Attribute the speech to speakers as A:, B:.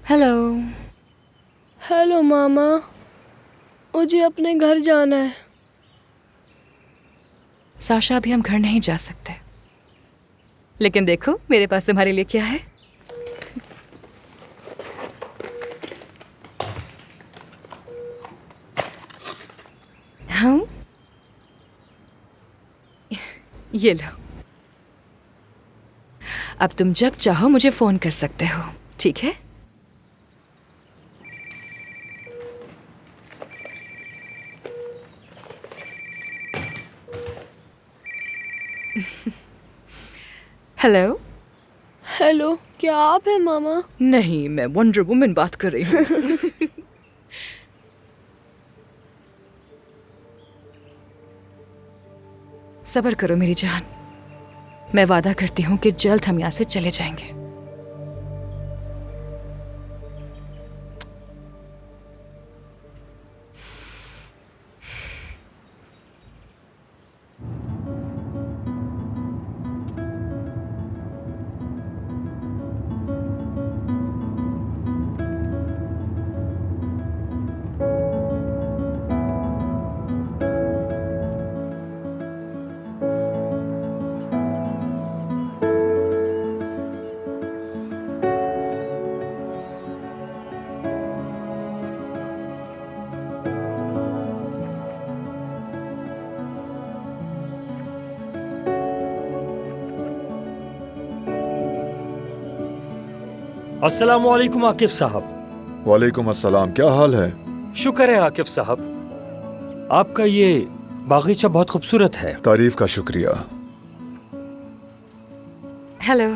A: Hello.
B: Hello मामा, मुझे अपने घर जाना है।
A: साशा, अभी हम घर नहीं जा सकते, लेकिन देखो मेरे पास तुम्हारे लिए क्या है। हम ये लो। अब तुम जब चाहो मुझे फोन कर सकते हो, ठीक है? हेलो।
B: हेलो, क्या आप हैं मामा?
A: नहीं, मैं वंडर वुमन बात कर रही हूँ। सब्र करो मेरी जान, मैं वादा करती हूँ कि जल्द हम यहाँ से चले जाएंगे।
C: अस्सलामु अलैकुम आकिफ साहब।
D: वालेकुम अस्सलाम, क्या हाल है?
C: शुक्र है आकिफ साहब, आपका ये बागीचा बहुत खूबसूरत है।
D: तारीफ का शुक्रिया।
A: हेलो।